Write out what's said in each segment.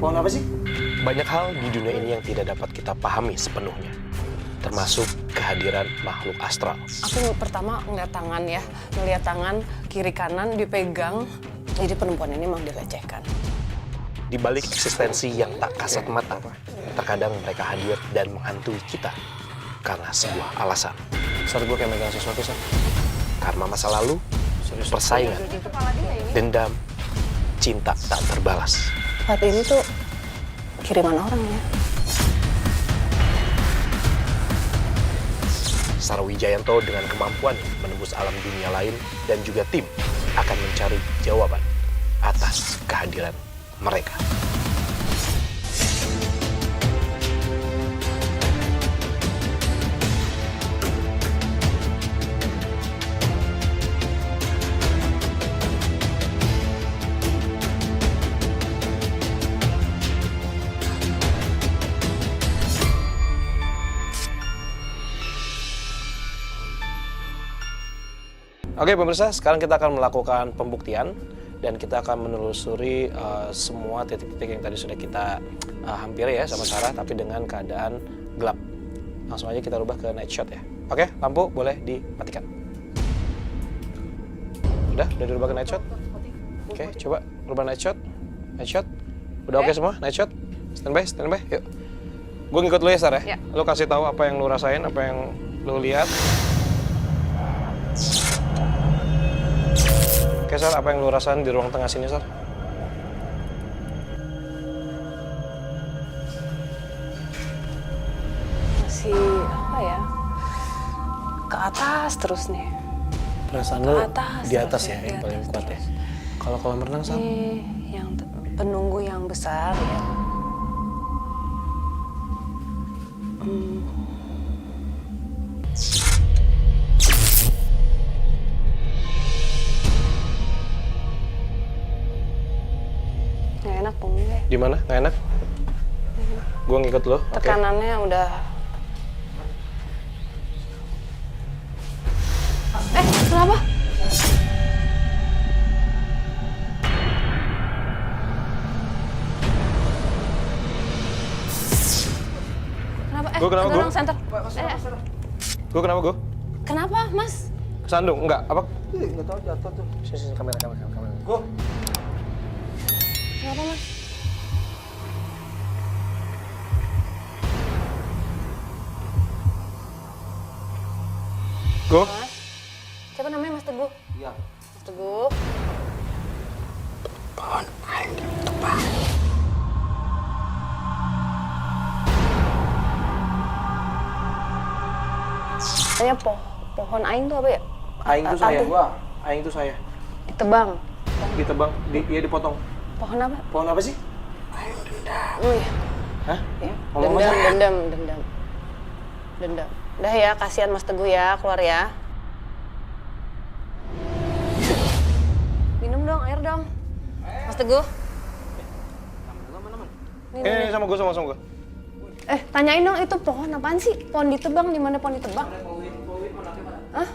Pohon apa sih? Banyak hal di dunia ini yang tidak dapat kita pahami sepenuhnya, termasuk kehadiran makhluk astral. Aku pertama ngeliat tangan ya, ngeliat tangan kiri kanan dipegang, jadi perempuan ini emang dilecehkan. Di balik eksistensi yang tak kasat mata, terkadang mereka hadir dan menghantui kita karena sebuah alasan. Sar, gue kayak megang sesuatu, Sar. Karena masa lalu, persaingan, dendam, cinta tak terbalas. Saat ini tuh kiriman orang ya. Sarwijayanto dengan kemampuan menembus alam dunia lain dan juga tim akan mencari jawaban atas kehadiran mereka. Oke pemirsa, sekarang kita akan melakukan pembuktian dan kita akan menelusuri semua titik-titik yang tadi sudah kita hampiri ya sama Sarah, tapi dengan keadaan gelap. Langsung aja kita rubah ke night shot ya. Oke, lampu boleh dimatikan. Udah dirubah ke night shot? Oke, coba rubah night shot. Night shot. Udah oke semua? Night shot? Standby, yuk. Gue ngikut lu ya, Sarah ya? Lu kasih tahu apa yang lu rasain, apa yang lu lihat. Oke, Sar, apa yang lu rasain di ruang tengah sini, Sar? Masih apa ya? Ke atas terus nih. Perasaan lu di atas terus ya, yang paling kuat ya. Kalau kolam renang, Sar? Yang penunggu yang besar ya. Nggak enak punggung deh. Di mana? Nggak enak? Gua ngikut lo. Oke. Tekanannya udah. Kenapa? Kenapa? Gua kenapa, gua? Tolong center. Gua kenapa, gua? Kenapa, Mas? Kesandung? Enggak, apa? Nggak tahu jatuh tuh. Sini, kamera. Gue. Kenapa, Mas? Gua? Mas? Siapa namanya Mas Teguh? Iya. Mas Teguh. Pohon aing tebang. Tanya pohon aing tuh apa ya? Aing tuh saya, Apa? gua. Aing tuh saya. Ditebang. Ditebang, iya dipotong. Pohon apa? Pohon apa sih? Oh iya. Hah? Ya. Ngomong aja. Dendam. Udah ya, kasihan Mas Teguh ya, keluar ya. Minum dong, air dong. Mas Teguh. Nih. Sama gua. Tanyain dong itu pohon apaan sih? Pohon ditebang, di mana pohon ditebang? Hah?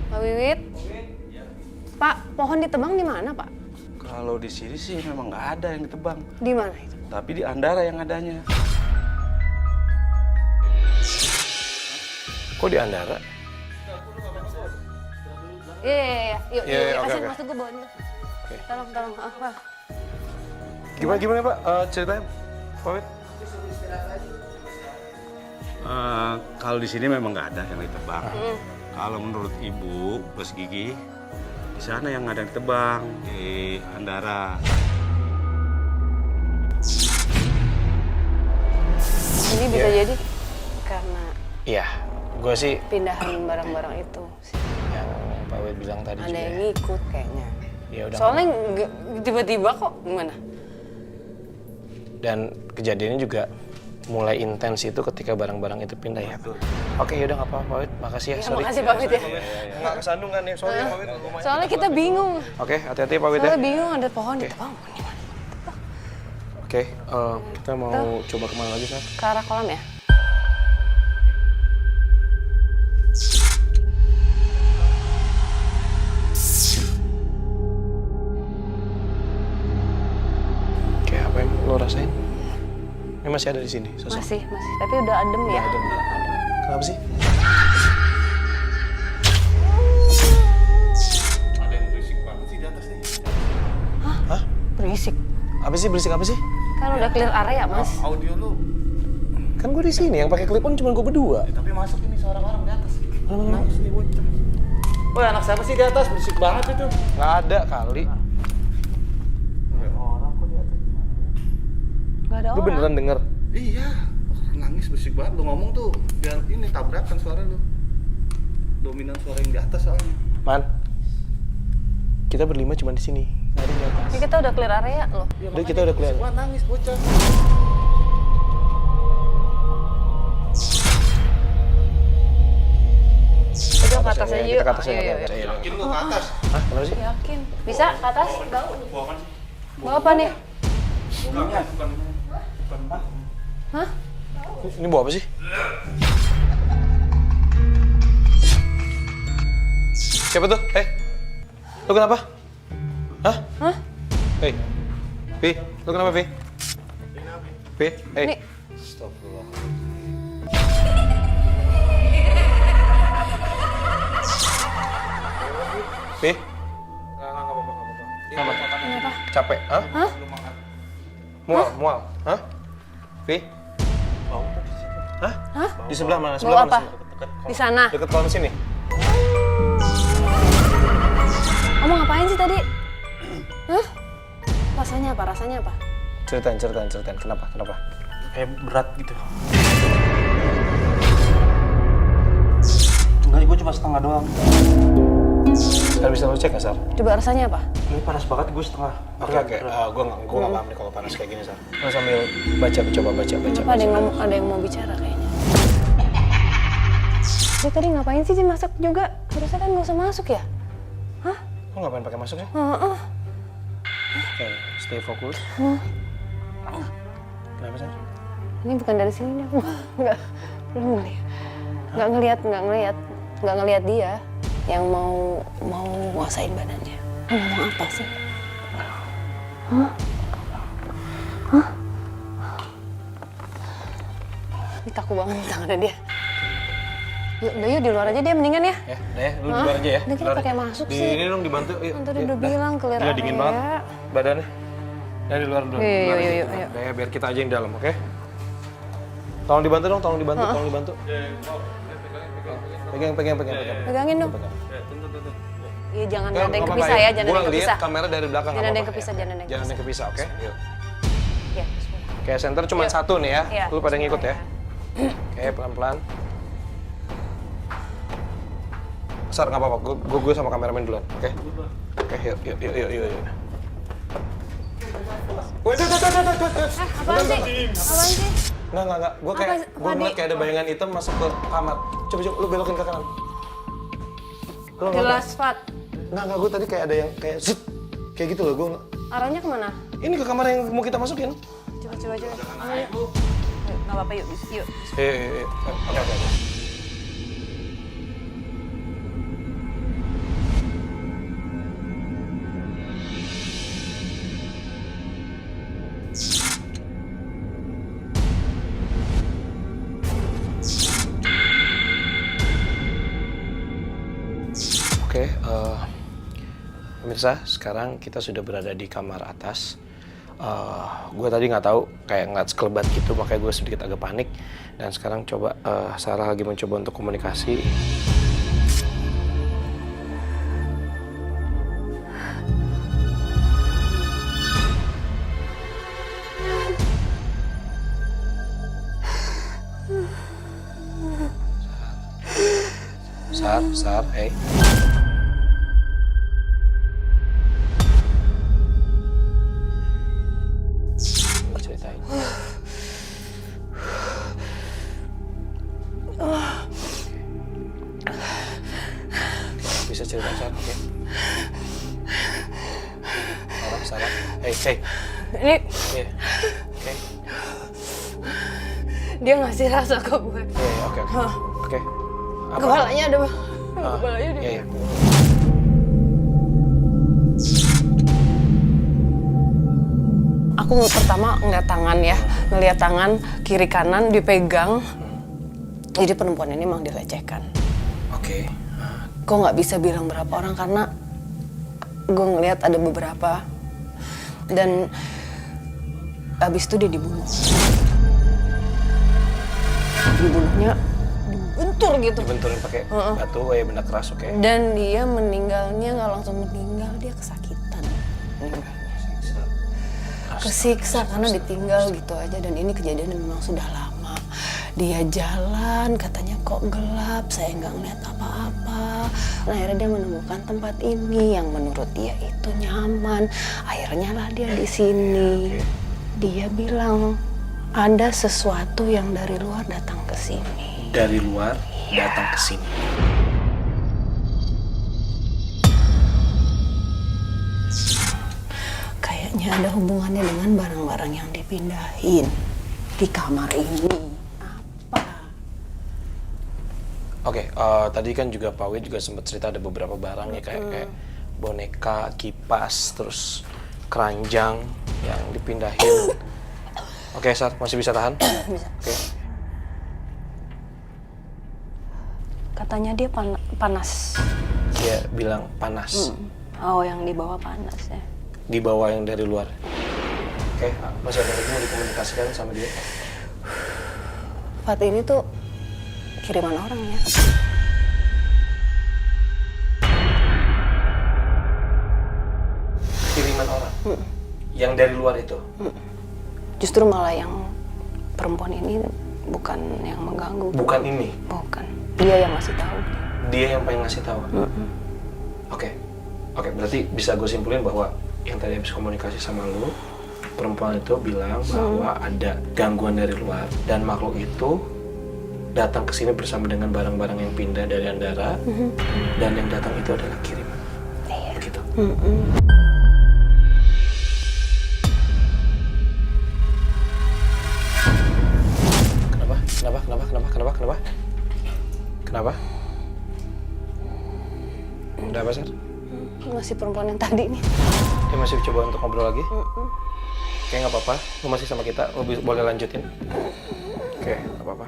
Pak Wiwit? Pak, pohon ditebang di mana, Pak? Kalau di sini sih memang nggak ada yang ditebang, Di mana itu? tapi di Andara yang adanya. Kok di Andara? Iya. Yuk, Iya, oke, kasih oke. Mas Teguh bawa dulu. Oke. Tolong. Pak. Gimana Pak? Ceritanya, Pak Wit? Kalau di sini memang nggak ada yang ditebang. Kalau menurut Ibu Bos Gigi, di sana yang ada yang ditebang di Andara. Ini bisa jadi karena Iya, gue sih pindahan barang-barang itu. yang Pak Wit bilang tadi Ada juga. yang ngikut kayaknya. Ya udah. Soalnya tiba-tiba kok gimana? Dan kejadiannya juga mulai intens itu ketika barang-barang itu pindah ya. Oke, yaudah nggak apa-apa Pak Wit. Makasih ya, Ya, sorry. makasih Pak Wit ya. Nggak kesandungan ya, sorry Pak Wit. Soalnya kita bingung. Oke, hati-hati Pak Wit ya. Soalnya bingung ada pohon ditebang. Di mana? Oke, kita mau coba kemana lagi, Sar? Ke arah kolam ya? masih ada di sini sosok. Masih. Tapi udah adem ya. Adem. Kenapa sih? Ada yang berisik banget sih di atas nih. Hah? Berisik. Berisik apa sih? Kan udah clear area, Mas. Audio lu. Kan gue di sini, yang pakai clip on cuma gue berdua. Tapi masuk ini suara orang di atas. Nangis nih bocah. Woi, anak siapa sih di atas? Berisik banget itu. Nggak ada kali. Gak ada Lu orang. beneran denger? Iya. Nangis berisik banget. Lu ngomong tuh biar ini tabrakan suara lu. Dominan suara yang di atas soalnya. Man, kita berlima cuma di sini. Nggak ada yang di atas. Ini kita udah clear area loh. Udah, kita udah clear. Wah, nangis bocah. Udah ke atas aja yuk. Kita ke atas aja. Ayo. Yakin lu ke atas? Hah? Kenapa sih? Yakin. Bisa ke atas? Buangan sih. Bawa apa nih? Bukan. Hah? Ini bawa apa sih? Siapa tuh? Lu kenapa? Hah? Hei, Vi, lu kenapa Vi? Vi, Ini. Astagfirullah. Vi? Kenapa? Capek? Hah? Mual? Hah? Vi? Hah? Di sebelah mana? Bawa apa? Sebelah Di sana. Deket kolam sini. Kamu ngapain sih tadi? Hah? Rasanya apa? Ceritain. Kenapa? Kayak berat gitu. Enggak, gue cuma setengah doang. Kan bisa lu cek nggak, Sar? Coba rasanya apa? Ini panas banget, gue setengah. Oke. Gue nggak paham nih kalau panas kayak gini, Sar. Lu sambil coba baca. Kenapa ada yang mau bicara kayaknya? Dia tadi ngapain sih dia masak juga? Harusnya kan nggak usah masuk ya? Hah? Lu ngapain pakai masuk sih? Heeh. Oke, stay fokus. Kenapa, Sar? Ini bukan dari sini nih. Belum ngeliat. Nggak ngeliat dia yang mau nguasain badannya. Ngomong apa sih? Hah? Ini kaku banget tangannya dia. Yuk di luar aja dia mendingan ya. Lu di luar aja ya. Ini kita pakai masuk sih. Ini dong dibantu. Yuk. Tadi udah bilang clear Gila, area. dingin banget badannya. Nah, di luar dulu. Yuk. Udah, biar kita aja yang dalam, oke? Tolong dibantu dong, tolong dibantu. Pegang. Pegangin dong. Iya jangan Nggak, ada yang nggak kepisah apa-apa, ya, jangan ada Gua yang lihat kepisah. kamera dari belakang. Jangan nggak ada yang apa-apa, kepisah, ya. jangan ada yang Jangan ada yang kepisah, oke? Yuk. Ya. Oke, center cuma Yuk. satu nih ya. Iya, Lu pada ngikut ya. bismillah. Oke, pelan-pelan. Sar, nggak apa-apa. Gue sama kameramen duluan, oke? Oke, yuk. Apaan sih? Nggak. Gue ngeliat kayak ada bayangan hitam masuk ke kamar. Coba, lu belokin ke kanan. Lu nggak Jelas, Fat. Nggak, gue tadi kayak ada yang kayak zut. Kayak gitu loh, gue Arahnya kemana? ini ke kamar yang mau kita masukin. Coba. Ayo. Nggak apa-apa, yuk. Yuk. Oke. Oke, pemirsa, sekarang kita sudah berada di kamar atas. Gue tadi nggak tahu, kayak ngeliat sekelebat gitu, makanya gue sedikit agak panik. Dan sekarang coba Sarah lagi mencoba untuk komunikasi. Sar, hey. Ceritain. Bisa cerita, Sar, oke? Sarah, hey. Ini Oke. dia ngasih rasa ke gue. Oke. Apa? Kepalanya ada. Kepalanya ada. Iya. Aku pertama ngeliat tangan ya, ngelihat tangan kiri kanan dipegang. Jadi perempuan ini emang dilecehkan. Oke. Gue nggak bisa bilang berapa orang karena gue ngelihat ada beberapa. Dan abis itu dia dibunuh. Dibunuhnya dibentur gitu. Dibenturin pakai batu, benda keras, oke. Dan dia meninggalnya nggak langsung meninggal, dia kesakitan meninggalnya. Kesiksa karena ditinggal gitu aja, dan ini kejadian memang sudah lama. Dia jalan, katanya kok gelap, saya nggak ngeliat apa-apa. Nah, akhirnya dia menemukan tempat ini yang menurut dia itu nyaman. Akhirnya lah dia di sini. Dia bilang ada sesuatu yang dari luar datang ke sini. Dari luar datang ke sini. Kayaknya ada hubungannya dengan barang-barang yang dipindahin di kamar ini. Apa? Oke, tadi kan juga Pak Wid juga sempat cerita ada beberapa barang ya kayak boneka, kipas, terus keranjang yang dipindahin. Oke, Sar, masih bisa tahan? Bisa. Oke. Katanya dia panas. Dia bilang panas. Oh, yang di bawah panas ya. Di bawah yang dari luar. Oke, masih ada lagi mau dikomunikasikan sama dia? Fat ini tuh kiriman orang ya. Kiriman orang? Yang dari luar itu? Justru malah yang perempuan ini bukan yang mengganggu. Bukan ini? Bukan. Dia yang ngasih tahu. Dia yang pengen ngasih tahu? Oke, berarti bisa gue simpulin bahwa yang tadi habis komunikasi sama lu, perempuan itu bilang bahwa ada gangguan dari luar dan makhluk itu datang ke sini bersama dengan barang-barang yang pindah dari Andara dan yang datang itu adalah kiriman. Iya. Begitu. Kenapa? Udah apa, Sar? Masih perempuan yang tadi nih. Dia masih coba untuk ngobrol lagi? Oke, nggak apa-apa. Lu masih sama kita, lu boleh lanjutin. Oke, nggak apa-apa.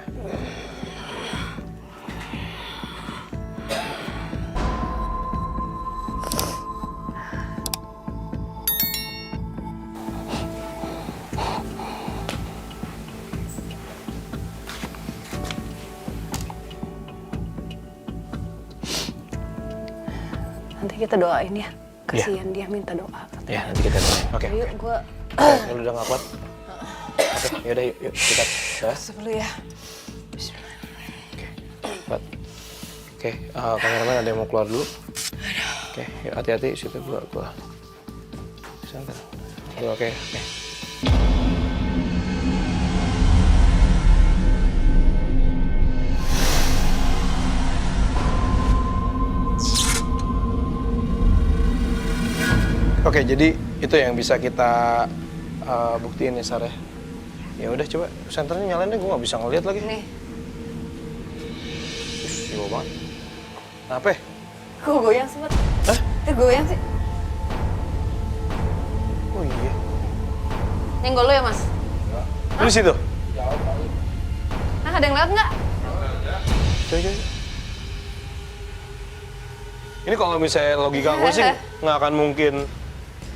Nanti kita doain ya. Kasihan dia minta doa. Ya, nanti kita doain. Oke. Yuk, gua Lu udah nggak kuat? Oke, yaudah yuk kita. Udah? sebelum ya. Oke, kuat. Oke, kameramen ada yang mau keluar dulu. Oke, yuk hati-hati situ keluar. Santai. Oke. Oke, jadi itu yang bisa kita buktiin ya, Sar ya. Ya udah coba senternya nyalain deh, gue nggak bisa ngeliat lagi. Nih. Siwa banget. Apa? Kok goyang sih, Mat? Hah? Goyang sih. Oh iya. Nyenggol lu ya, Mas? Di situ? Nah, ada yang lewat nggak? Coba. Ini kalau misalnya logika gue sih nggak akan mungkin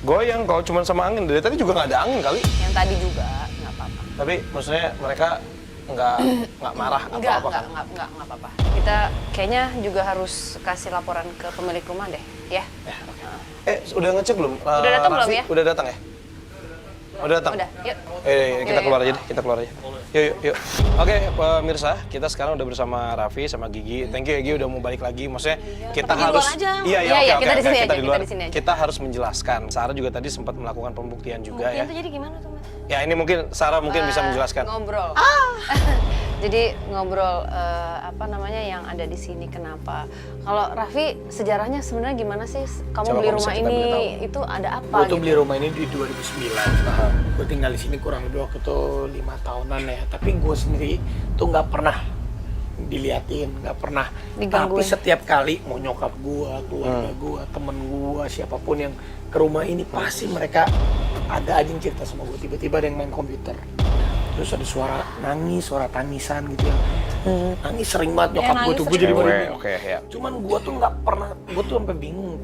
goyang kalau cuma sama angin. Dari tadi juga nggak ada angin kali. Yang tadi juga, nggak apa-apa. Tapi maksudnya mereka nggak marah atau apa kan? Nggak apa-apa. Kita kayaknya juga harus kasih laporan ke pemilik rumah deh, ya? Udah ngecek belum? Udah datang belum ya? Udah datang ya? Udah datang? Udah, yuk. Kita Yuk, keluar yuk. aja deh, kita keluar aja. Yuk. Oke, pemirsa, kita sekarang udah bersama Raffi sama Gigi. Thank you ya, Gigi udah mau balik lagi. Maksudnya kita Tapi di harus luar aja. Iya, Iya, oke, kita di sini aja, kita di luar. kita di sini aja. Kita harus menjelaskan. Sarah juga tadi sempat melakukan pembuktian juga ya. Itu jadi gimana tuh, Mas? Ya, ini mungkin Sarah mungkin bisa menjelaskan. Ngobrol. Jadi ngobrol apa namanya yang ada di sini kenapa? Kalau Raffi sejarahnya sebenarnya gimana sih? Kamu Coba beli kalau rumah bisa kita boleh ini tahu. itu ada apa? Gue tuh gitu? beli rumah ini di 2009. Gue tinggal di sini kurang lebih waktu itu 5 tahunan ya. Tapi gue sendiri tuh nggak pernah diliatin, nggak pernah. Digangguin. Tapi setiap kali mau nyokap gue, keluarga gue, temen gue, siapapun yang ke rumah ini pasti mereka ada aja yang cerita sama gue. Tiba-tiba ada yang main komputer. Terus ada suara nangis, suara tangisan gitu ya. Nangis sering banget Ya, nyokap gue nangis tuh, gue jadi Cewek, merinding. oke ya. Cuman gue tuh nggak pernah, gue tuh sampai bingung.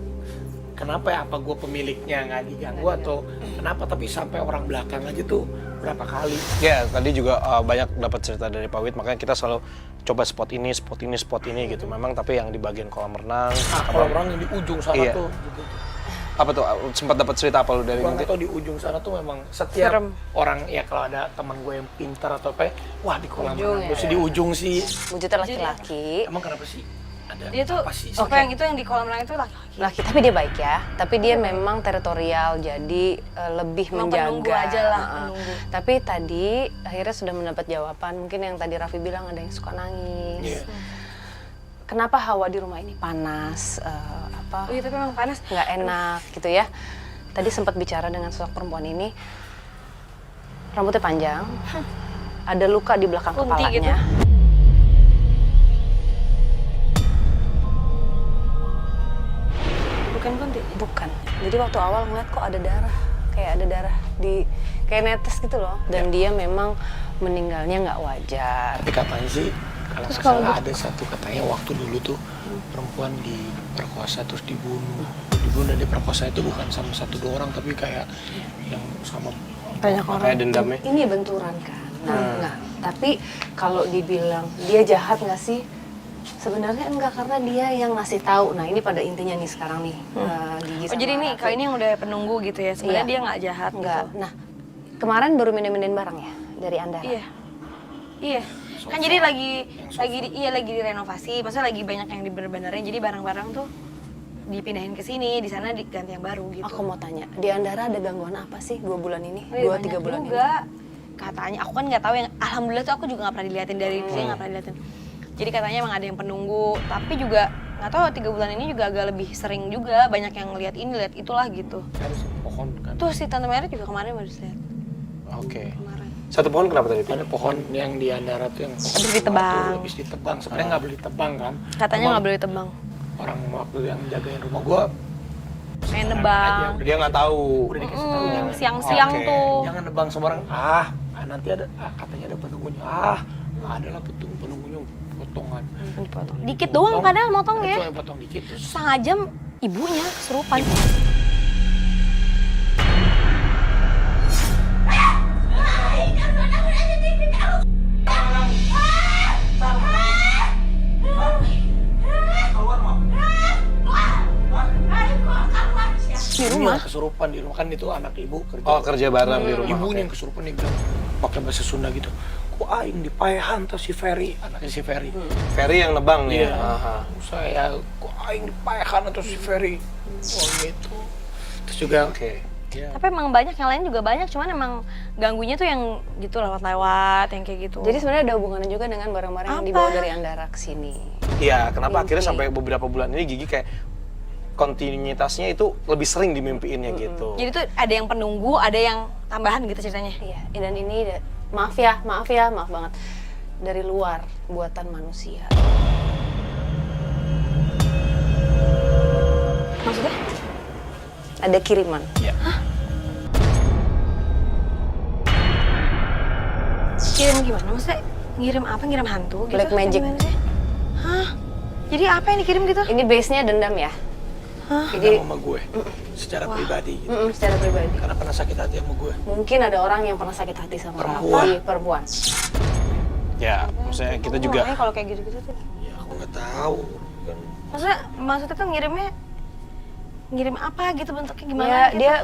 Kenapa ya, apa gue pemiliknya nggak diganggu atau kenapa, tapi sampai orang belakang aja tuh berapa kali. Ya, tadi juga banyak dapat cerita dari Pak Wid, makanya kita selalu coba spot ini gitu. Memang tapi yang di bagian kolam renang. Nah, kalau orang yang di ujung sana Iya. tuh juga tuh. Apa tuh? Sempat dapat cerita apa lu dari Gue nanti? nggak tahu di ujung sana tuh memang setiap Serem. orang ya, kalau ada teman gue yang pintar atau apa, wah di kolam Ujung renang. ya. Terus di ujung sih. Wujudnya laki-laki. Emang kenapa sih? Ada Dia tuh apa sih? apa yang itu yang di kolam renang itu laki-laki. Laki, tapi dia baik ya. Tapi dia memang teritorial, jadi lebih Emang menjaga. penunggu aja lah, penunggu. Tapi tadi akhirnya sudah mendapat jawaban. Mungkin yang tadi Raffi bilang ada yang suka nangis. Iya. Kenapa hawa di rumah ini panas? Oh iya, tapi emang panas. Nggak enak gitu ya. Tadi sempat bicara dengan sosok perempuan ini. Rambutnya panjang. Ada luka di belakang Kunti kepalanya. gitu. Bukan kunti. Bukan. Jadi waktu awal ngeliat kok ada darah. Kayak ada darah di kayak netes gitu loh. Dan dia memang meninggalnya nggak wajar. Tapi katanya sih, kalau nggak salah ada satu katanya waktu dulu tuh perempuan diperkosa terus dibunuh. Dibunuh dan diperkosa itu bukan sama satu dua orang, tapi kayak yang sama Banyak orang. Kayak dendamnya. Ini benturan kan. Nah, tapi kalau dibilang dia jahat nggak sih? Sebenarnya enggak, karena dia yang ngasih tahu. Nah, ini pada intinya nih sekarang nih. Gigi Oh sama jadi ini Raffi. kalau ini yang udah penunggu gitu ya. Sebenarnya Iya. dia nggak jahat. Enggak. Gitu. Nah, kemarin baru mindahin barang ya dari Andara. Iya. Iya. Kan jadi lagi direnovasi. Maksudnya lagi banyak yang dibenerin. Jadi barang-barang tuh dipindahin ke sini, di sana diganti yang baru gitu. Aku mau tanya, di Andara ada gangguan apa sih 2 bulan ini? Oh iya, 2-3 banyak bulan juga. Katanya, aku kan nggak tahu yang alhamdulillah tuh aku juga nggak pernah diliatin dari sini, nggak pernah diliatin. Jadi katanya emang ada yang penunggu, tapi juga nggak tahu 3 bulan ini juga agak lebih sering juga banyak yang lihat ini, lihat itulah gitu. ada pohon kan. Tuh si Tante Mary juga kemarin baru lihat Oke. kemarin. Satu pohon kenapa tadi? Ada pohon yang di Andara tuh yang Habis ditebang. Habis ditebang. Sebenarnya nggak boleh ditebang kan. Katanya nggak boleh tebang. Orang waktu yang jagain rumah gua Kayak nebang. Dia nggak tahu. udah dikasih tahu jangan. Siang-siang Oke. tuh. Jangan nebang sembarang. Nanti ada katanya ada penunggunya. Nggak ada lah penunggunya potongan. Dipotong. Dikit doang padahal motongnya. Cuma yang potong dikit terus. Setengah jam ibunya kesurupan. Di rumah. Yang kesurupan di rumah kan, itu anak ibu kerja. Oh, kerja bareng di rumah. Ibunya Oke. yang kesurupan, dia bilang pakai bahasa Sunda gitu. Ku aing dipaehan tuh si Ferry, anaknya si Ferry. Ferry yang nebang nih. Iya. Aha. Saya ku aing dipaehan tuh si Ferry. Oh gitu. Terus juga Oke. ya, Tapi emang banyak yang lain juga banyak, cuman emang ganggunya tuh yang gitu lewat-lewat, yang kayak gitu. Jadi sebenarnya ada hubungannya juga dengan barang-barang yang Apa? dibawa dari Andara ke sini. Iya, kenapa akhirnya Mimpi. sampai beberapa bulan ini Gigi kayak kontinuitasnya itu lebih sering dimimpiinnya gitu. Jadi tuh ada yang penunggu, ada yang tambahan gitu ceritanya. Iya, dan ini maaf banget. Dari luar buatan manusia. Maksudnya? Ada kiriman. Iya. Kirim gimana? Maksudnya ngirim apa? Ngirim hantu gitu? Black magic. Gimana sih? Hah? Jadi apa yang dikirim gitu? Ini base-nya dendam ya? jadi sama gue secara pribadi gitu. Secara pribadi. Karena pernah sakit hati sama gue. Mungkin ada orang yang pernah sakit hati sama Perempuan. Raffi, perempuan. Ya, maksudnya kita juga Makanya kalau kayak gitu-gitu tuh. Ya aku nggak tahu kan. Maksudnya tuh ngirim apa gitu bentuknya gimana Ya, gitu? dia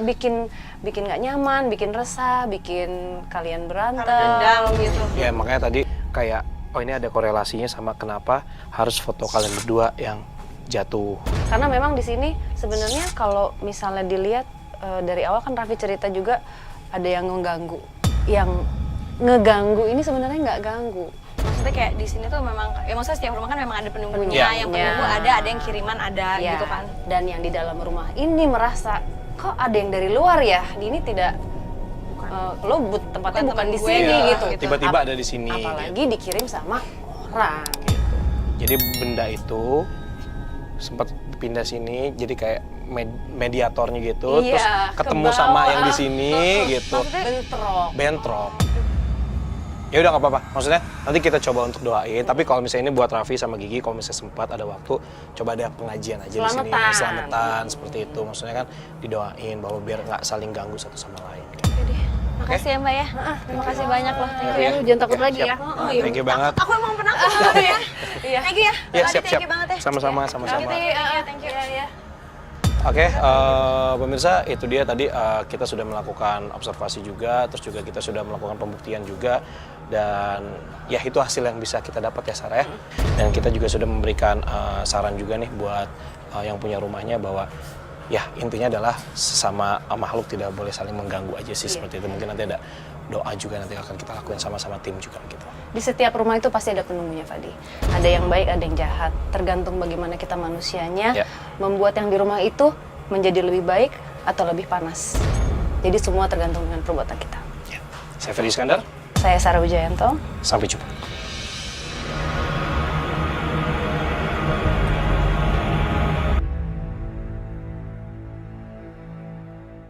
bikin nggak nyaman, bikin resah, bikin kalian berantem. Dendam gitu. ya makanya tadi kayak oh ini ada korelasinya sama kenapa harus foto kalian berdua yang jatuh. Karena memang di sini sebenarnya kalau misalnya dilihat dari awal kan Raffi cerita juga ada yang mengganggu. Yang ngeganggu ini sebenarnya nggak ganggu. Maksudnya kayak di sini tuh memang, ya maksudnya setiap rumah kan memang ada penunggunya, Iya. yang penunggu ada yang kiriman ada Ya, gitu kan. dan yang di dalam rumah ini merasa kok ada yang dari luar ya, ini tidak lo tempatnya bukan di temen gue, sini Iya, gitu. tiba-tiba ada di sini. Apalagi dikirim sama orang. Jadi benda itu sempat pindah sini jadi kayak mediatornya gitu, Iya, terus ketemu ke sama bawah. yang di sini gitu. Maksudnya Bentrok. Bentrok. Ya udah nggak apa-apa. Maksudnya nanti kita coba untuk doain. Tapi kalau misalnya ini buat Raffi sama Gigi, kalau misalnya sempat ada waktu, coba ada pengajian aja di sini. Selamatan seperti itu. Maksudnya kan didoain bahwa biar nggak saling ganggu satu sama lain. Oke deh. Makasih ya Mbak ya. Terima kasih banyak loh. Thank you ya. Jangan takut lagi siap. ya. Thank you banget. Aku emang penakut ya. Iya. Thank you ya. Iya, Adi, siap. Thank you banget ya. Sama-sama, sama-sama. Thank you. Ya. Oke, pemirsa, itu dia tadi kita sudah melakukan observasi juga, terus juga kita sudah melakukan pembuktian juga, dan ya itu hasil yang bisa kita dapat ya Sarah ya. Dan kita juga sudah memberikan saran juga nih buat yang punya rumahnya bahwa ya intinya adalah sesama makhluk tidak boleh saling mengganggu aja sih seperti itu. Mungkin nanti ada doa juga nanti akan kita lakuin sama-sama tim juga gitu. Di setiap rumah itu pasti ada penunggunya, Fadi. Ada yang baik, ada yang jahat. Tergantung bagaimana kita manusianya membuat yang di rumah itu menjadi lebih baik atau lebih panas. Jadi semua tergantung dengan perbuatan kita. Ya. Saya Ferry Iskandar. Saya Sarah Wijayanto. Sampai jumpa.